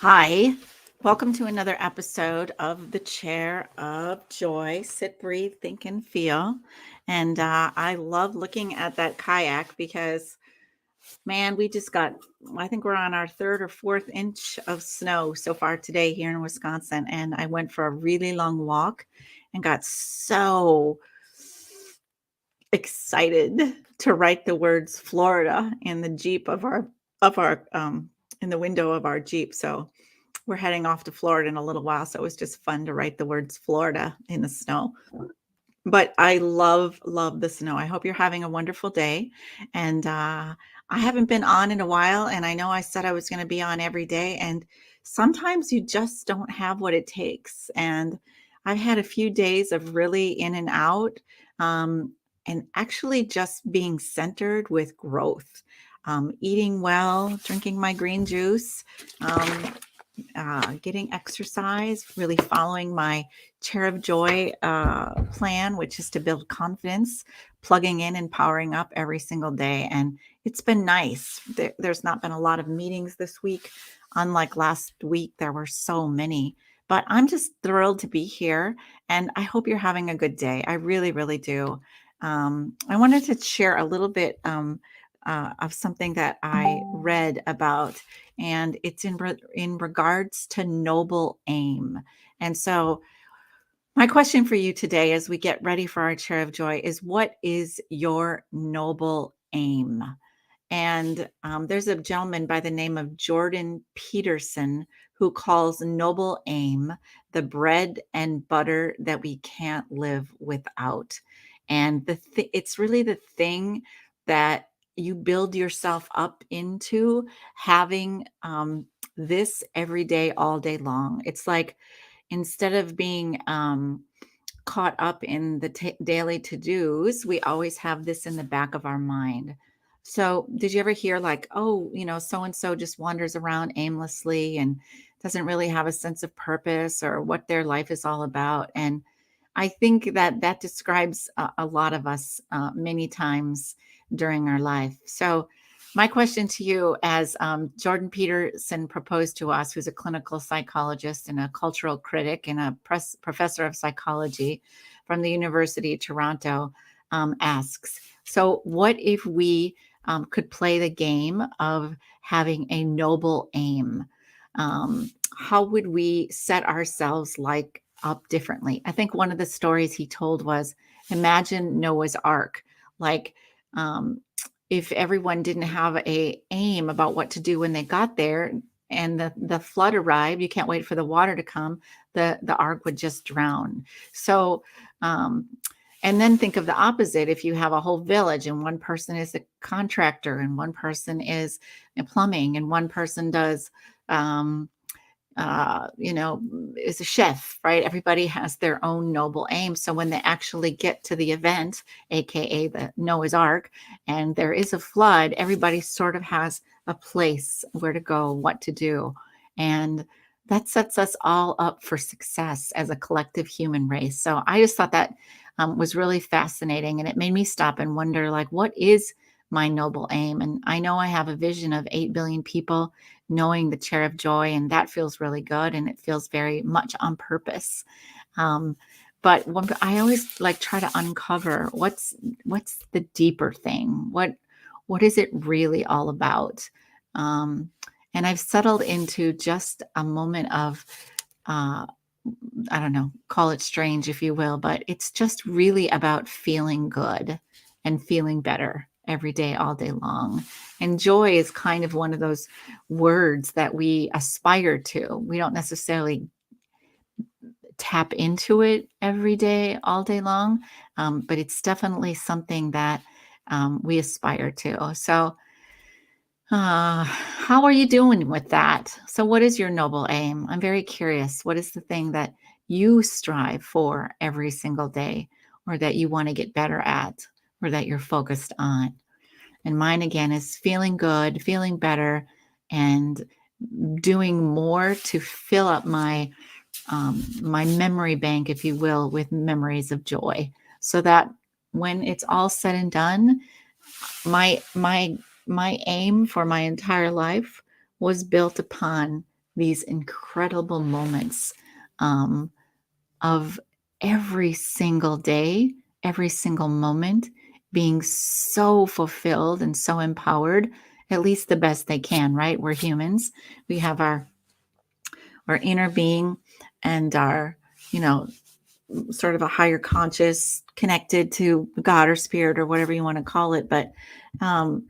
Hi, welcome to another episode of the Chair of Joy. Sit, breathe, think, and feel. And I love looking at that kayak because, man, we just got, I think we're on our third or fourth inch of snow so far today here in Wisconsin. And I went for a really long walk and got so excited to write the words Florida in the Jeep of our in the window of our Jeep. So we're heading off to Florida in a little while, so it was just fun to write the words Florida in the snow. But I love the snow. I hope you're having a wonderful day. And I haven't been on in a while, and I know I said I was going to be on every day. And sometimes you just don't have what it takes. And I've had a few days of really in and out, um, and actually just being centered with growth, eating well, drinking my green juice. Um, getting exercise, really following my Chair of Joy plan, which is to build confidence, plugging in and powering up every single day. And it's been nice. There's not been a lot of meetings this week. Unlike last week, there were so many. But I'm just thrilled to be here. And I hope you're having a good day. I really, really do. I wanted to share a little bit of something that I read about, and it's in regards to noble aim. And so my question for you today as we get ready for our Chair of Joy is, what is your noble aim? And there's a gentleman by the name of Jordan Peterson who calls noble aim the bread and butter that we can't live without. And it's really the thing that you build yourself up into having this every day, all day long. It's like, instead of being caught up in the daily to-dos, we always have this in the back of our mind. So, did you ever hear like, oh, so and so just wanders around aimlessly and doesn't really have a sense of purpose or what their life is all about? And I think that that describes a lot of us many times during our life. So, my question to you, as Jordan Peterson proposed to us, who's a clinical psychologist and a cultural critic and a professor of psychology from the University of Toronto, asks, so what if we could play the game of having a noble aim? How would we set ourselves like up differently? I think one of the stories he told was, imagine Noah's Ark. Like, um, if everyone didn't have a aim about what to do when they got there, and the flood arrived, you can't wait for the water to come, the ark would just drown. So um, and then think of the opposite. If you have a whole village and one person is a contractor and one person is in plumbing and one person does um, is a chef, right? Everybody has their own noble aim. So when they actually get to the event, AKA the Noah's Ark, and there is a flood, everybody sort of has a place where to go, what to do. And that sets us all up for success as a collective human race. So I just thought that was really fascinating. And it made me stop and wonder, like, what is my noble aim? And I know I have a vision of 8 billion people knowing the Chair of Joy, and that feels really good, and it feels very much on purpose. Um, but I always like try to uncover what's the deeper thing. What is it really all about? Um, and I've settled into just a moment of uh, I don't know, call it strange if you will, but it's just really about feeling good and feeling better every day, all day long. And joy is kind of one of those words that we aspire to. We don't necessarily tap into it every day, all day long, but it's definitely something that we aspire to. So, how are you doing with that? So, what is your noble aim? I'm very curious. What is the thing that you strive for every single day, or that you want to get better at, or that you're focused on? And mine again is feeling good, feeling better, and doing more to fill up my memory bank, if you will, with memories of joy, so that when it's all said and done, my aim for my entire life was built upon these incredible moments um, of every single day, every single moment being so fulfilled and so empowered, at least the best they can, right? We're humans. We have our inner being and our, you know, sort of a higher conscious connected to God or spirit or whatever you want to call it. But um,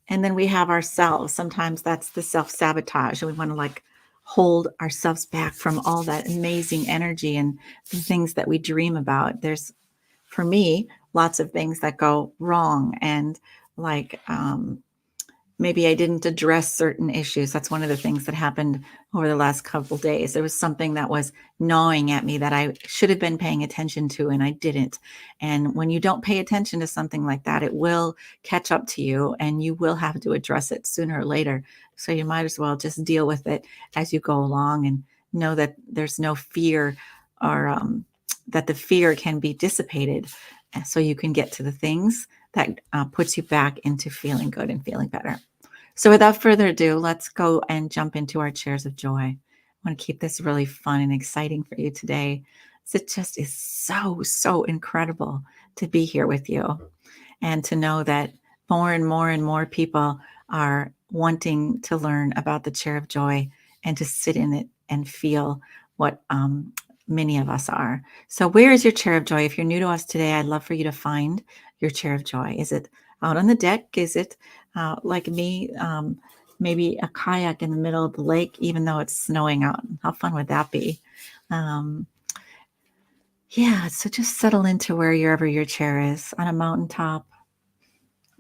and then we have ourselves. Sometimes that's the self sabotage, and we want to like hold ourselves back from all that amazing energy and the things that we dream about. There's, for me, lots of things that go wrong, and like maybe I didn't address certain issues. That's one of the things that happened over the last couple days. There was something that was gnawing at me that I should have been paying attention to, and I didn't. And when you don't pay attention to something like that, it will catch up to you, and you will have to address it sooner or later. So you might as well just deal with it as you go along, and know that there's no fear, or that the fear can be dissipated, so you can get to the things that puts you back into feeling good and feeling better. So without further ado, let's go and jump into our chairs of joy. I want to keep this really fun and exciting for you today. It just is so, so incredible to be here with you, and to know that more and more and more people are wanting to learn about the chair of joy and to sit in it and feel what many of us are. So where is your chair of joy? If you're new to us today, I'd love for you to find your chair of joy. Is it out on the deck? Is it like me, maybe a kayak in the middle of the lake, even though it's snowing out? How fun would that be? Um, yeah, so just settle into wherever your chair is, on a mountaintop,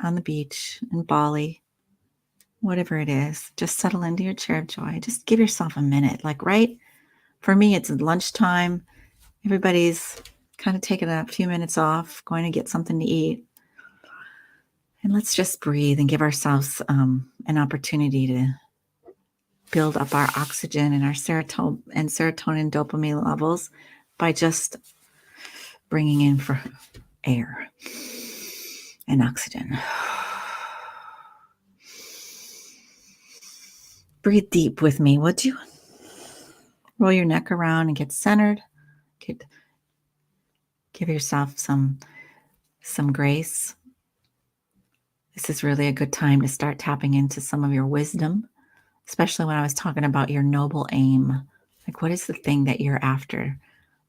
on the beach, in Bali, whatever it is. Just settle into your chair of joy. Just give yourself a minute. Like, right? For me, it's lunchtime. Everybody's kind of taking a few minutes off, going to get something to eat. And let's just breathe and give ourselves an opportunity to build up our oxygen and our serotonin dopamine levels by just bringing in for air and oxygen. Breathe deep with me, would you? Roll your neck around and get centered. Give yourself some grace. This is really a good time to start tapping into some of your wisdom, especially when I was talking about your noble aim. Like, what is the thing that you're after?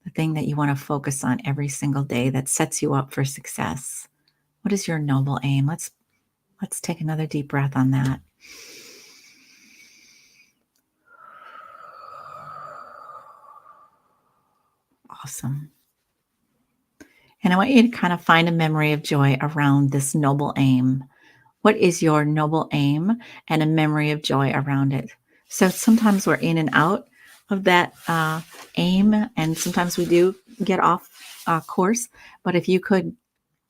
The thing that you want to focus on every single day that sets you up for success. What is your noble aim? Let's take another deep breath on that. Awesome. And I want you to kind of find a memory of joy around this noble aim. What is your noble aim and a memory of joy around it? So sometimes we're in and out of that aim, and sometimes we do get off course. But if you could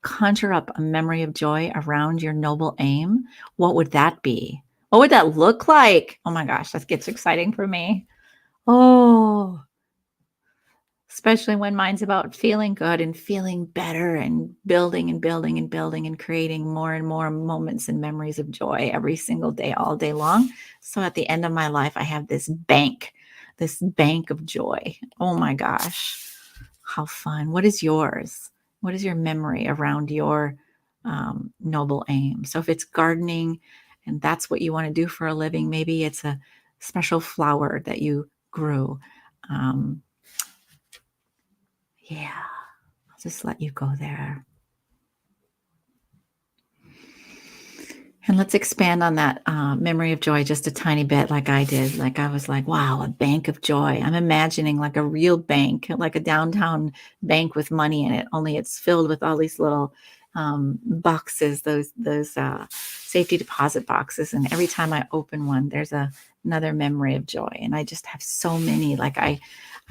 conjure up a memory of joy around your noble aim, what would that be? What would that look like? Oh my gosh, that gets exciting for me. Oh, especially when mine's about feeling good and feeling better and building and building and building and creating more and more moments and memories of joy every single day, all day long. So at the end of my life, I have this bank of joy. Oh my gosh, how fun. What is yours? What is your memory around your noble aim? So if it's gardening and that's what you want to do for a living, maybe it's a special flower that you grew. Yeah, I'll just let you go there. And let's expand on that memory of joy just a tiny bit, like I did. Like I was like, wow, a bank of joy. I'm imagining like a real bank, like a downtown bank with money in it, only it's filled with all these little boxes, those safety deposit boxes. And every time I open one, there's another memory of joy. And I just have so many. Like I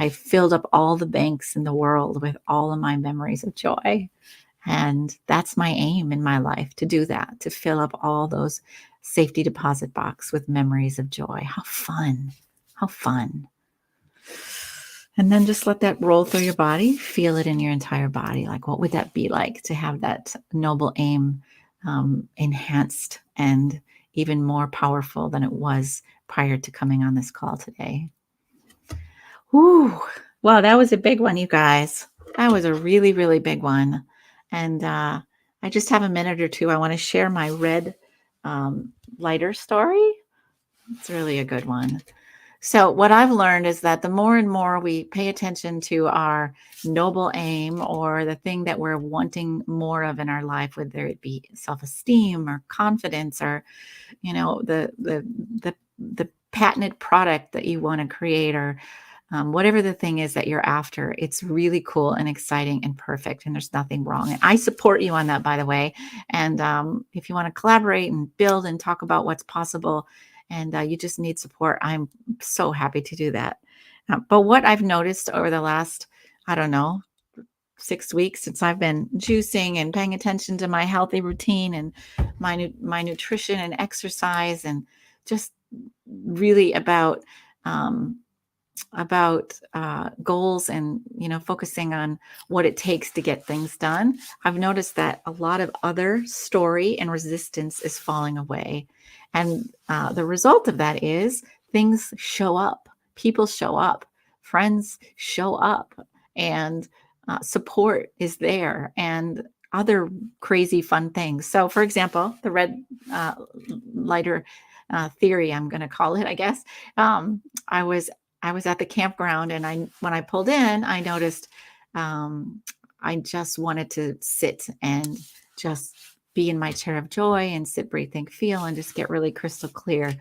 filled up all the banks in the world with all of my memories of joy. And that's my aim in my life, to do that, to fill up all those safety deposit box with memories of joy. How fun. How fun. And then just let that roll through your body. Feel it in your entire body. Like, what would that be like to have that noble aim enhanced and even more powerful than it was prior to coming on this call today. Whew. Wow, that was a big one, you guys. That was a really, really big one. And I just have a minute or two. I want to share my red lighter story. It's really a good one. So, what I've learned is that the more and more we pay attention to our noble aim or the thing that we're wanting more of in our life, whether it be self-esteem or confidence or, the patented product that you want to create or whatever the thing is that you're after, it's really cool and exciting and perfect. And there's nothing wrong. And I support you on that, by the way. And if you want to collaborate and build and talk about what's possible and you just need support, I'm so happy to do that. But what I've noticed over the last, I don't know, 6 weeks since I've been juicing and paying attention to my healthy routine and my nutrition and exercise and just really um, about goals and focusing on what it takes to get things done. I've noticed that a lot of other story and resistance is falling away, and the result of that is things show up, people show up, friends show up, and support is there, and other crazy fun things. So, for example, the red uh, lighter theory, I'm going to call it, I guess. I was I was at the campground, and when I pulled in, I noticed um, I just wanted to sit and just be in my chair of joy and sit, breathe, think, feel, and just get really crystal clear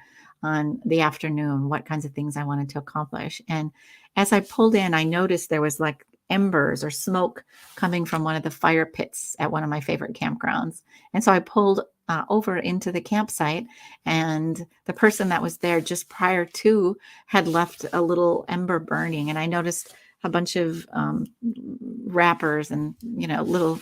on the afternoon, what kinds of things I wanted to accomplish. And as I pulled in, I noticed there was like embers or smoke coming from one of the fire pits at one of my favorite campgrounds. And so I pulled over into the campsite, and the person that was there just prior to had left a little ember burning, and I noticed a bunch of wrappers and little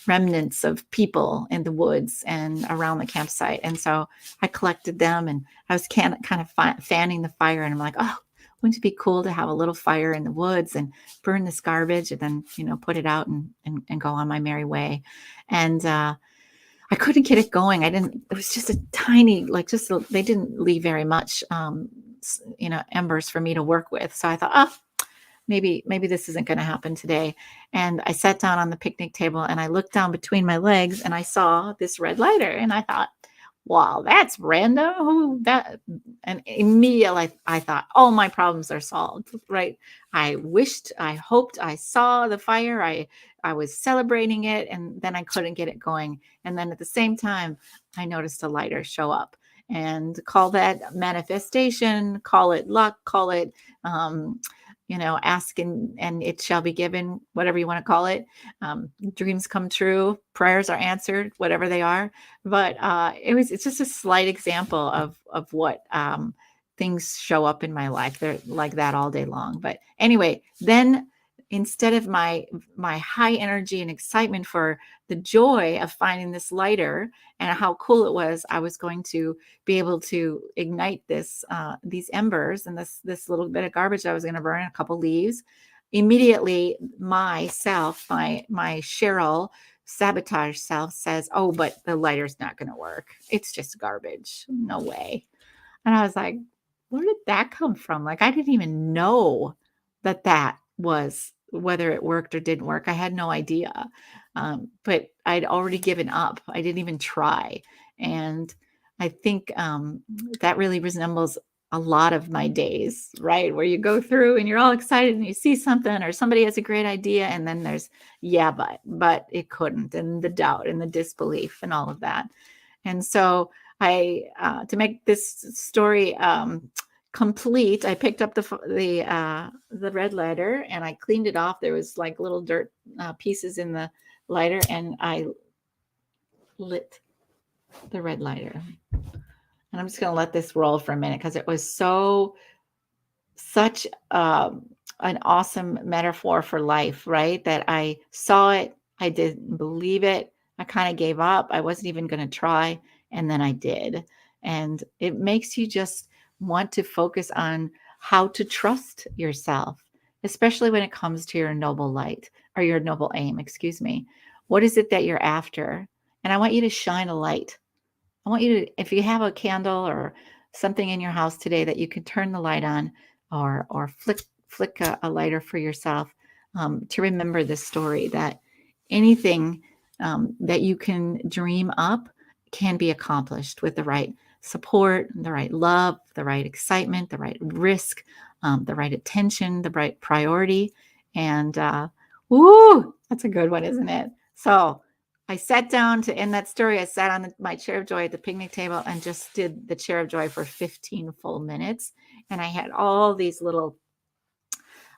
remnants of people in the woods and around the campsite. And so I collected them, and I was kind of fanning the fire, and I'm like, oh, wouldn't it be cool to have a little fire in the woods and burn this garbage and then put it out and go on my merry way. And I couldn't get it going. It was just a tiny, they didn't leave very much, embers for me to work with. So I thought, oh, maybe this isn't going to happen today. And I sat down on the picnic table and I looked down between my legs and I saw this red lighter, and I thought, wow, that's random. Who that? And immediately I thought, oh, my problems are solved, right? I hoped I saw the fire. I was celebrating it, and then I couldn't get it going. And then at the same time, I noticed a lighter show up, and call that manifestation, call it luck, call it, ask and it shall be given, whatever you want to call it. Dreams come true, prayers are answered, whatever they are. But it's just a slight example of what things show up in my life. They're like that all day long. But anyway, then instead of my high energy and excitement for the joy of finding this lighter and how cool it was, I was going to be able to ignite these embers and this little bit of garbage I was going to burn, a couple leaves. Immediately, my Cheryl sabotage self says, "Oh, but the lighter's not going to work. It's just garbage. No way." And I was like, "Where did that come from?" Like, I didn't even know that was whether it worked or didn't work. I had no idea. But I'd already given up. I didn't even try. And I think that really resembles a lot of my days, right? Where you go through and you're all excited and you see something or somebody has a great idea. And then there's, yeah, but it couldn't, and the doubt and the disbelief and all of that. And so to make this story complete, I picked up the red lighter and I cleaned it off. There was like little dirt pieces in the lighter, and I lit the red lighter. And I'm just going to let this roll for a minute because it was such an awesome metaphor for life, right? That I saw it, I didn't believe it, I kind of gave up. I wasn't even going to try, and then I did. And it makes you just want to focus on how to trust yourself, especially when it comes to your noble light or your noble aim, excuse me. What is it that you're after? And I want you to shine a light. I want you to, if you have a candle or something in your house today that you can turn the light on, or flick a lighter for yourself, to remember this story, that anything that you can dream up can be accomplished with the right support, the right love, the right excitement, the right risk, the right attention, the right priority. And woo, that's a good one, isn't it? So I sat down to end that story. I sat on my chair of joy at the picnic table and just did the chair of joy for 15 full minutes. And I had all these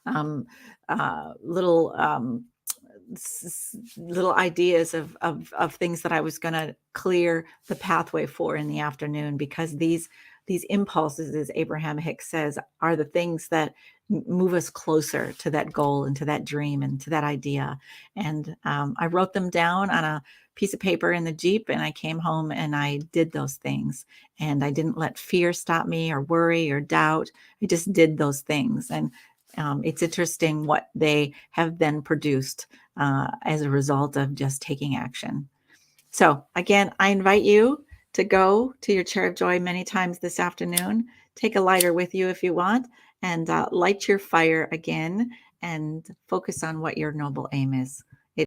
um, little little ideas of things that I was going to clear the pathway for in the afternoon, because these impulses, as Abraham Hicks says, are the things that move us closer to that goal and to that dream and to that idea. And I wrote them down on a piece of paper in the Jeep, and I came home and I did those things. And I didn't let fear stop me, or worry, or doubt. I just did those things. And it's interesting what they have then produced as a result of just taking action. So again, I invite you to go to your chair of joy many times this afternoon. Take a lighter with you if you want, and light your fire again, and focus on what your noble aim is.